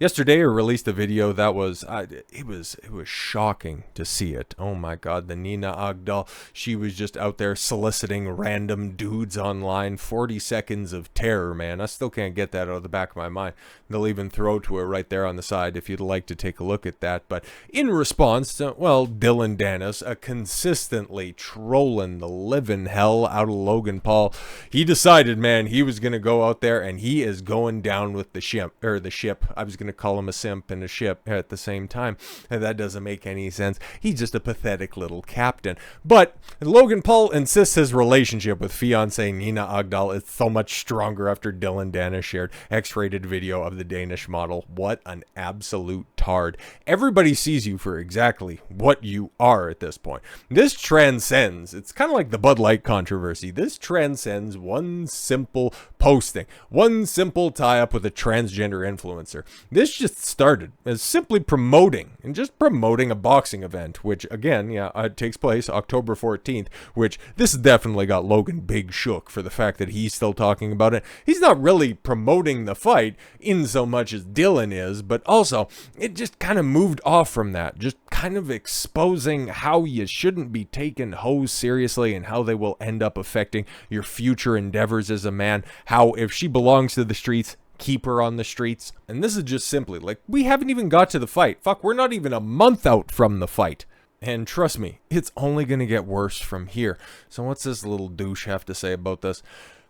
Yesterday, I released a video that was, it was shocking to see it. Oh my God, the Nina Agdal, she was just out there soliciting random dudes online. 40 seconds of terror, man. I still can't get that out of the back of my mind. They'll even throw to it right there on the side if you'd like to take a look at that. But in response to, well, Dillon Danis, consistently trolling the living hell out of Logan Paul, he decided, man, he was going to go out there and he is going down with the ship. I was going to call him a simp and a ship at the same time, and that doesn't make any sense. He's just a pathetic little captain. But Logan Paul insists his relationship with fiancée Nina Agdal is so much stronger after Dillon Danis shared X-rated video of the Danish model. What an absolute tard. Everybody sees you for exactly what you are at this point. This transcends, it's kind of like the Bud Light controversy. This transcends one simple posting, one simple tie-up with a transgender influencer. This just started as simply promoting a boxing event, which again, it takes place October 14th, which this definitely got Logan big shook for the fact that he's still talking about it. He's not really promoting the fight in so much as Dillon is, but also it just kind of moved off from that, just kind of exposing how you shouldn't be taking hoes seriously and how they will end up affecting your future endeavors as a man. How if she belongs to the streets, keep her on the streets. And this is just simply like, we haven't even got to the fight. Fuck, we're not even a month out from the fight. And trust me, it's only going to get worse from here. So what's this little douche have to say about this?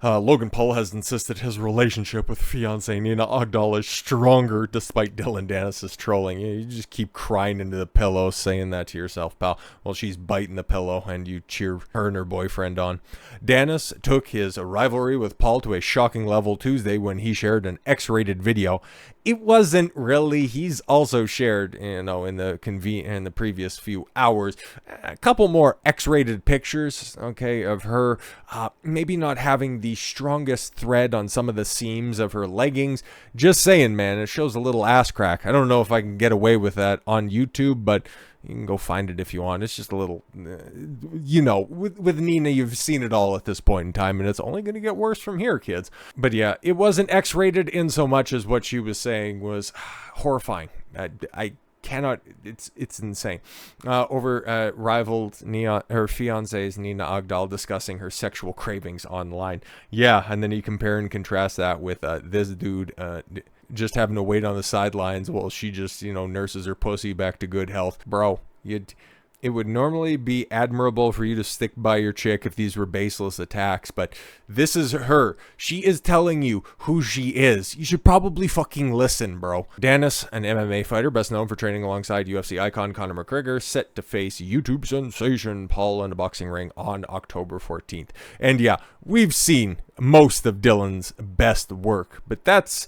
Logan Paul has insisted his relationship with fiancée Nina Agdal is stronger despite Dillon Danis' trolling. You just keep crying into the pillow saying that to yourself, pal, while she's biting the pillow and you cheer her and her boyfriend on. Danis took his rivalry with Paul to a shocking level Tuesday when he shared an X-rated video. It wasn't really. He's also shared, in the previous few hours, a couple more X-rated pictures, okay, of her maybe not having the strongest thread on some of the seams of her leggings. Just saying, man, it shows a little ass crack. I don't know if I can get away with that on YouTube, but you can go find it if you want. It's just a little, with Nina, you've seen it all at this point in time, and it's only going to get worse from here, kids. But yeah, it wasn't X-rated in so much as what she was saying was horrifying. I cannot, it's insane. Rivaled her fiance's Nina Agdal discussing her sexual cravings online. Yeah, and then you compare and contrast that with this dude just having to wait on the sidelines while she just, nurses her pussy back to good health. Bro, it would normally be admirable for you to stick by your chick if these were baseless attacks, but this is her. She is telling you who she is. You should probably fucking listen, bro. Danis, an MMA fighter best known for training alongside UFC icon Conor McGregor, set to face YouTube sensation Paul in a boxing ring on October 14th. And yeah, we've seen most of Dillon's best work, but that's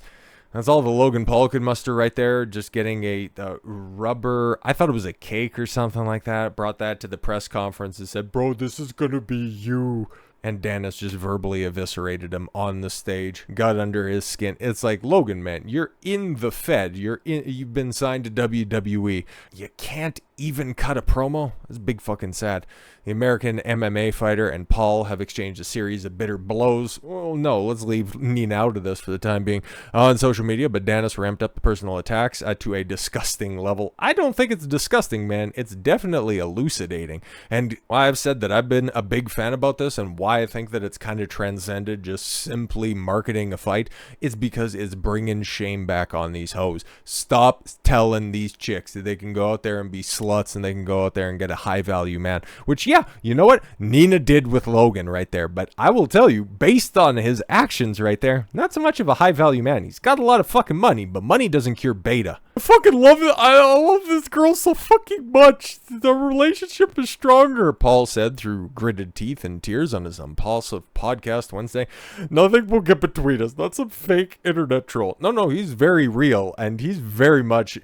all the Logan Paul could muster right there. Just getting a rubber, I thought it was a cake or something like that. Brought that to the press conference and said, bro, this is going to be you. And Danis just verbally eviscerated him on the stage, got under his skin. It's like, Logan, man, you're in the Fed. You've been signed to WWE. You can't even cut a promo? That's big fucking sad. The American MMA fighter and Paul have exchanged a series of bitter blows. Well, no, let's leave Nina out of this for the time being on social media, but Danis ramped up the personal attacks to a disgusting level. I don't think it's disgusting, man. It's definitely elucidating. And why I've said that I've been a big fan about this and why I think that it's kind of transcended just simply marketing a fight is because it's bringing shame back on these hoes. Stop telling these chicks that they can go out there and be sluts and they can go out there and get a high value man, which, yeah, you know what Nina did with Logan right there. But I will tell you, based on his actions right there, not so much of a high value man. He's got a lot of fucking money, but money doesn't cure beta. I fucking love it. I love this girl so fucking much. The relationship is stronger, Paul said through gritted teeth and tears on his Impulsive podcast Wednesday. Nothing will get between us. Not some fake internet troll. No, he's very real, and he's very much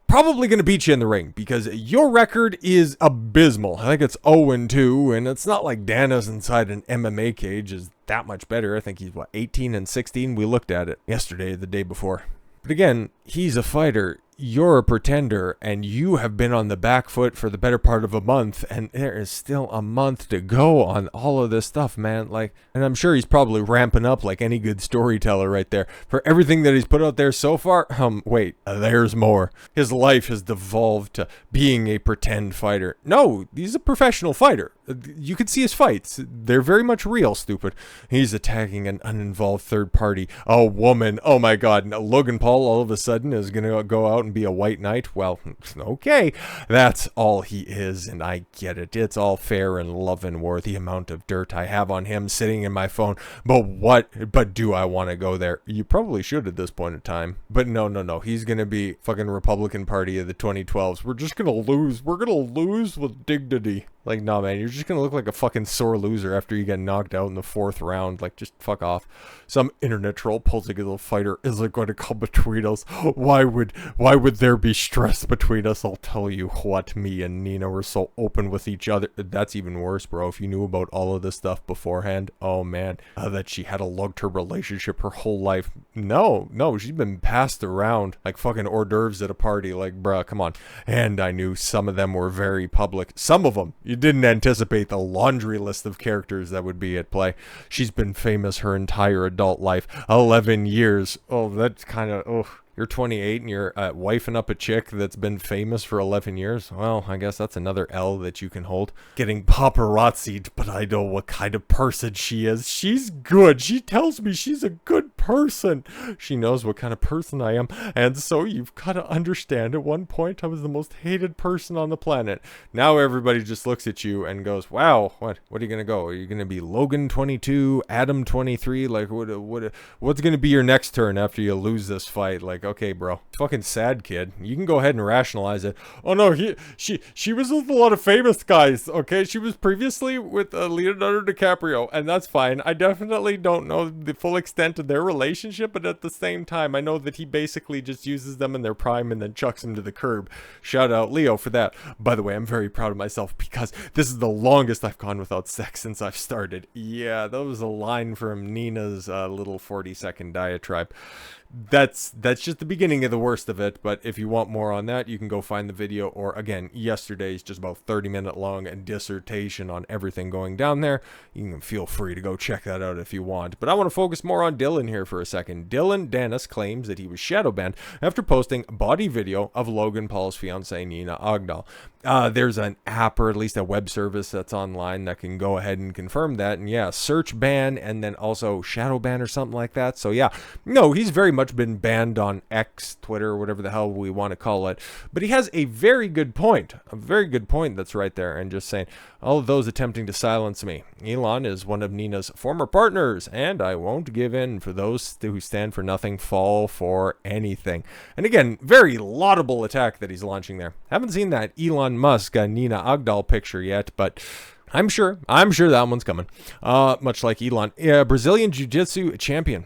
probably going to beat you in the ring because your record is abysmal. I think it's 0-2, and it's not like Danis inside an MMA cage is that much better. I think he's 18-16. We looked at it yesterday, the day before. But again, he's a fighter. you're a pretender and you have been on the back foot for the better part of a month, and there is still a month to go on all of this stuff, man. Like, and I'm sure he's probably ramping up like any good storyteller right there for everything that he's put out there so far. Wait, there's more. His life has devolved to being a pretend fighter. No, he's a professional fighter. You can see his fights. They're very much real, stupid. He's attacking an uninvolved third party, a woman. Oh my God. Now, Logan Paul all of a sudden is going to go out and be a white knight. Well, okay. That's all he is, and I get it. It's all fair and love and war, the amount of dirt I have on him sitting in my phone. But do I want to go there? You probably should at this point in time. But no. He's going to be fucking Republican Party of the 2012s. We're just going to lose. We're going to lose with dignity. Like, nah, man, you're just going to look like a fucking sore loser after you get knocked out in the 4th round. Like, just fuck off. Some internet troll pulls a little fighter. Is it going to come between us? Why would there be stress between us? I'll tell you what, me and Nina were so open with each other. That's even worse, bro. If you knew about all of this stuff beforehand, oh, man, that she had a long-term relationship her whole life. No, she's been passed around like fucking hors d'oeuvres at a party. Like, bruh, come on. And I knew some of them were very public. Some of them, you didn't anticipate the laundry list of characters that would be at play. She's been famous her entire adult life. 11 years. Oh, that's kind of, oh. You're 28 and you're wifing up a chick that's been famous for 11 years. Well, I guess that's another L that you can hold. Getting paparazzied, but I know what kind of person she is. She's good. She tells me she's a good person. She knows what kind of person I am. And so you've got to understand, at one point I was the most hated person on the planet. Now everybody just looks at you and goes, wow, what are you going to go? Are you going to be Logan 22, Adam 23? Like, what's going to be your next turn after you lose this fight? Like, okay, bro. Fucking sad kid. You can go ahead and rationalize it. Oh no, she was with a lot of famous guys, okay? She was previously with Leonardo DiCaprio, and that's fine. I definitely don't know the full extent of their relationship, but at the same time, I know that he basically just uses them in their prime and then chucks them to the curb. Shout out Leo for that. By the way, I'm very proud of myself because this is the longest I've gone without sex since I've started. Yeah, that was a line from Nina's little 40-second diatribe. That's just the beginning of the worst of it, but if you want more on that, you can go find the video, or again, yesterday's just about 30-minute long and dissertation on everything going down there. You can feel free to go check that out if you want. But I want to focus more on Dillon here for a second. Dillon Danis claims that he was shadow banned after posting body video of Logan Paul's fiancée Nina Agdal. There's an app, or at least a web service that's online that can go ahead and confirm that, and yeah, search ban and then also shadow ban or something like that. So yeah, no, he's very much been banned on X, Twitter, whatever the hell we want to call it. But he has a very good point that's right there, and just saying, all of those attempting to silence me. Elon is one of Nina's former partners, and I won't give in. For those who stand for nothing, fall for anything. And again, very laudable attack that he's launching there. Haven't seen that Elon Musk Nina Agdal picture yet, but I'm sure that one's coming. Much like Elon. Brazilian Jiu-Jitsu champion,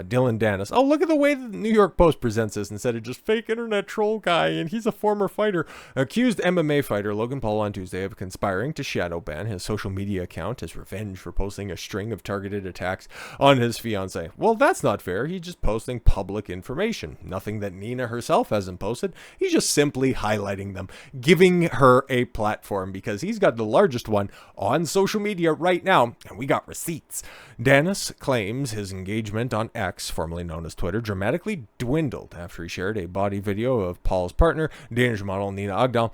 Dillon Danis. Oh, look at the way the New York Post presents this instead of just fake internet troll guy, and he's a former fighter. Accused MMA fighter Logan Paul on Tuesday of conspiring to shadow ban his social media account as revenge for posting a string of targeted attacks on his fiancée. Well, that's not fair. He's just posting public information. Nothing that Nina herself hasn't posted. He's just simply highlighting them, giving her a platform because he's got the largest one on social media right now, and we got receipts. Danis claims his engagement on X, formerly known as Twitter, dramatically dwindled after he shared a body video of Paul's partner, Danish model Nina Agdal,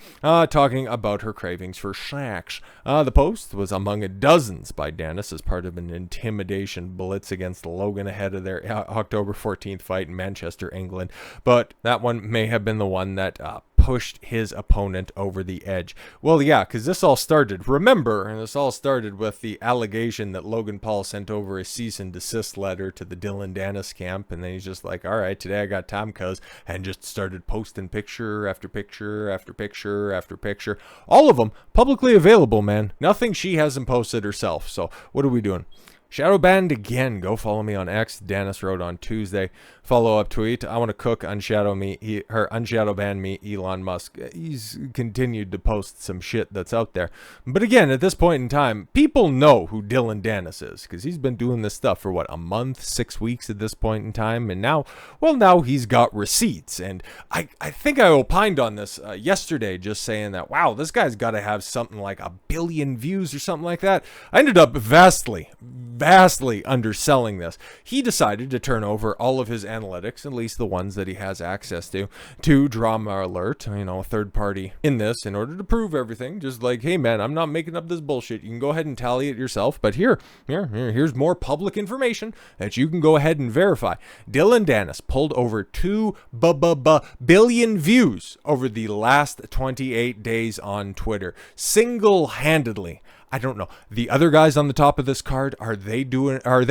talking about her cravings for sex. The post was among dozens by Danis as part of an intimidation blitz against Logan ahead of their October 14th fight in Manchester, England. But that one may have been the one that pushed his opponent over the edge. Well, yeah, because this all started, remember, this all started with the allegation that Logan Paul sent over a cease and desist letter to the Dillon Danis camp, and then he's just like, all right, today I got time, cuz, and just started posting picture after picture after picture after picture. All of them publicly available, man. Nothing she hasn't posted herself. So what are we doing? Shadow banned again. Go follow me on X. Danis wrote on Tuesday. Follow-up tweet. I want to cook unshadow me. Unshadow ban me, Elon Musk. He's continued to post some shit that's out there. But again, at this point in time, people know who Dillon Danis is because he's been doing this stuff for what, a month, 6 weeks at this point in time, and now he's got receipts. And I think I opined on this yesterday, just saying that wow, this guy's got to have something like 1 billion views or something like that. I ended up vastly underselling this. He decided to turn over all of his analytics, at least the ones that he has access to Drama Alert, a third party in this, in order to prove everything. Just like, hey man, I'm not making up this bullshit. You can go ahead and tally it yourself, but here's more public information that you can go ahead and verify. Dillon Danis pulled over 2 billion views over the last 28 days on Twitter, single-handedly. I don't know. The other guys on the top of this card, are they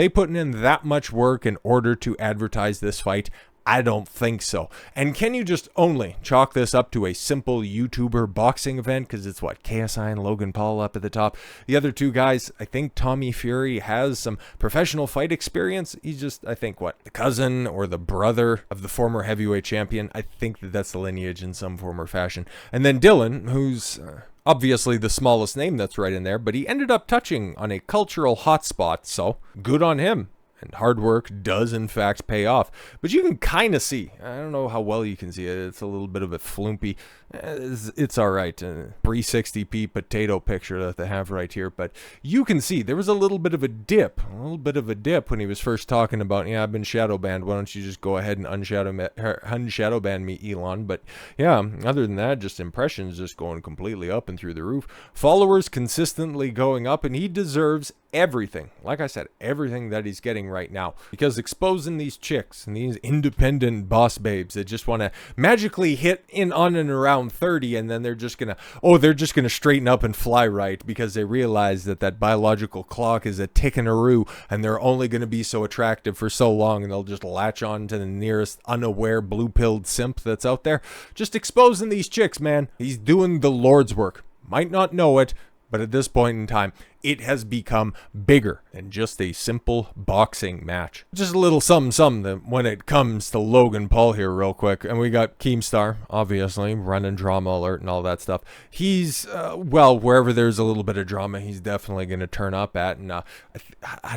putting in that much work in order to advertise this fight? I don't think so. And can you just only chalk this up to a simple YouTuber boxing event? Because it's what, KSI and Logan Paul up at the top. The other two guys, I think Tommy Fury has some professional fight experience. He's just, I think, what, the cousin or the brother of the former heavyweight champion. I think that's the lineage in some form or fashion. And then Dillon, who's obviously the smallest name that's right in there, but he ended up touching on a cultural hotspot, so good on him. And hard work does, in fact, pay off. But you can kind of see. I don't know how well you can see it. It's a little bit of a flumpy. It's all right. 360p potato picture that they have right here. But you can see there was a little bit of a dip. When he was first talking about, yeah, I've been shadow banned. Why don't you just go ahead and unshadow ban me, Elon? But yeah, other than that, just impressions just going completely up and through the roof. Followers consistently going up, and he deserves everything. Like I said, everything that he's getting right now, because exposing these chicks and these independent boss babes that just want to magically hit in on and around 30, and then they're just gonna straighten up and fly right because they realize that biological clock is a ticking-a-roo, and they're only going to be so attractive for so long, and they'll just latch on to the nearest unaware blue-pilled simp that's out there. Just exposing these chicks, man. He's doing the Lord's work. Might not know it, but at this point in time, it has become bigger than just a simple boxing match. Just a little something when it comes to Logan Paul here real quick. And we got Keemstar, obviously, running Drama Alert and all that stuff. He's, wherever there's a little bit of drama, he's definitely going to turn up at. And I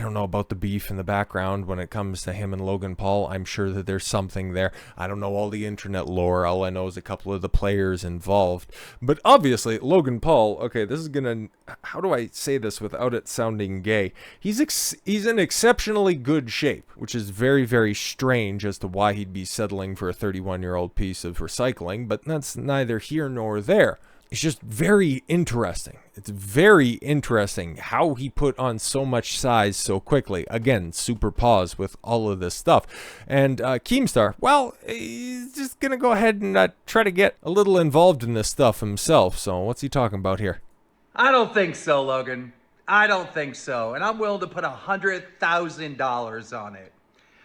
don't know about the beef in the background when it comes to him and Logan Paul. I'm sure that there's something there. I don't know all the internet lore. All I know is a couple of the players involved. But obviously, Logan Paul, okay, this is going to, how do I say this without it sounding gay? He's in exceptionally good shape, which is very, very strange as to why he'd be settling for a 31-year-old piece of recycling, but that's neither here nor there. It's just very interesting. It's very interesting how he put on so much size so quickly. Again, super pause with all of this stuff. And Keemstar, well, he's just going to go ahead and try to get a little involved in this stuff himself. So what's he talking about here? I don't think so, Logan. I don't think so. And I'm willing to put $100,000 on it.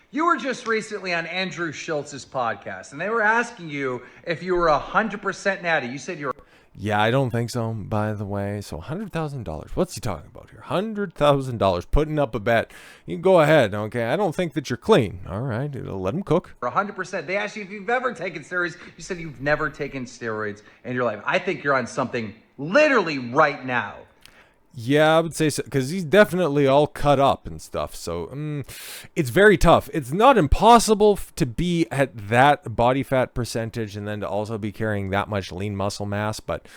You were just recently on Andrew Schultz's podcast, and they were asking you if you were 100% natty. You said you were. Yeah, I don't think so, by the way. So $100,000. What's he talking about here? $100,000. Putting up a bet. You can go ahead, okay? I don't think that you're clean. All right, let him cook. 100%. They asked you if you've ever taken steroids. You said you've never taken steroids in your life. I think you're on something literally right now. Yeah, I would say so, because he's definitely all cut up and stuff. So it's very tough. It's not impossible to be at that body fat percentage and then to also be carrying that much lean muscle mass. But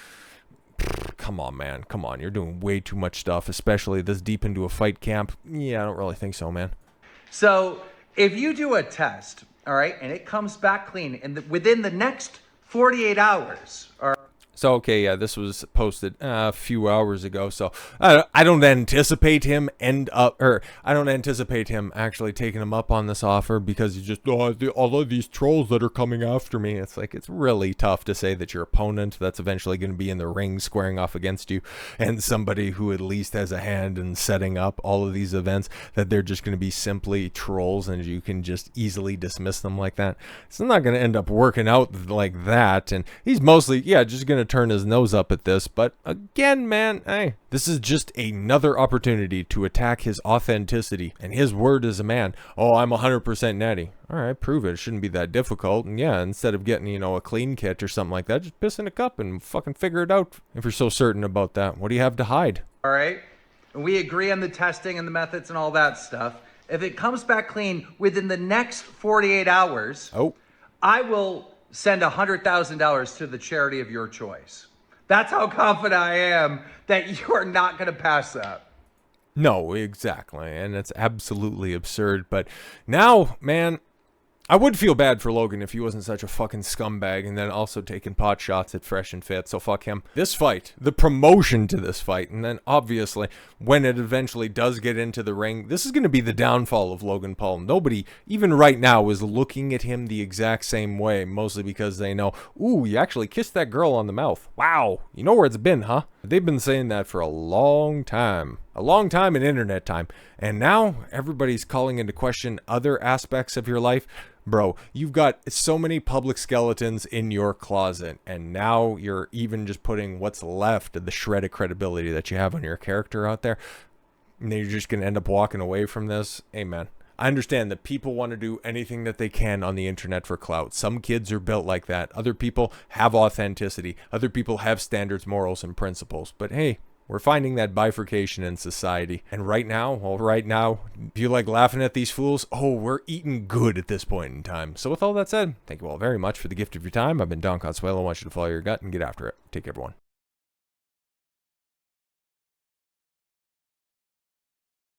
come on, man. Come on. You're doing way too much stuff, especially this deep into a fight camp. Yeah, I don't really think so, man. So if you do a test, all right, and it comes back clean within the next 48 hours, all right. So, okay, yeah, this was posted a few hours ago, so I don't anticipate him actually taking him up on this offer because he's just, all of these trolls that are coming after me. It's like, it's really tough to say that your opponent that's eventually going to be in the ring squaring off against you and somebody who at least has a hand in setting up all of these events, that they're just going to be simply trolls and you can just easily dismiss them like that. It's not going to end up working out like that, and he's mostly, just going to turn his nose up at this, but again, man, hey, this is just another opportunity to attack his authenticity and his word as a man. Oh, I'm 100% Natty. All right, prove it. It shouldn't be that difficult. And yeah, instead of getting, a clean kit or something like that, just piss in a cup and fucking figure it out. If you're so certain about that, what do you have to hide? All right? And we agree on the testing and the methods and all that stuff. If it comes back clean within the next 48 hours, I will send $100,000 to the charity of your choice. That's how confident I am that you are not going to pass up. No, exactly. And it's absolutely absurd. But now, man, I would feel bad for Logan if he wasn't such a fucking scumbag and then also taking pot shots at Fresh and Fit, so fuck him. This fight, the promotion to this fight, and then obviously when it eventually does get into the ring, this is going to be the downfall of Logan Paul. Nobody, even right now, is looking at him the exact same way, mostly because they know, ooh, you actually kissed that girl on the mouth. Wow, you know where it's been, huh? They've been saying that for a long time. A long time in internet time. And now everybody's calling into question other aspects of your life. Bro, you've got so many public skeletons in your closet, and now you're even just putting what's left of the shred of credibility that you have on your character out there, and then you're just going to end up walking away from this. Hey, man, I understand that people want to do anything that they can on the internet for clout. Some kids are built like that. Other people have authenticity. Other people have standards, morals, and principles. But hey, we're finding that bifurcation in society. And right now, if you like laughing at these fools, we're eating good at this point in time. So with all that said, thank you all very much for the gift of your time. I've been Don Consuelo. I want you to follow your gut and get after it. Take care, everyone.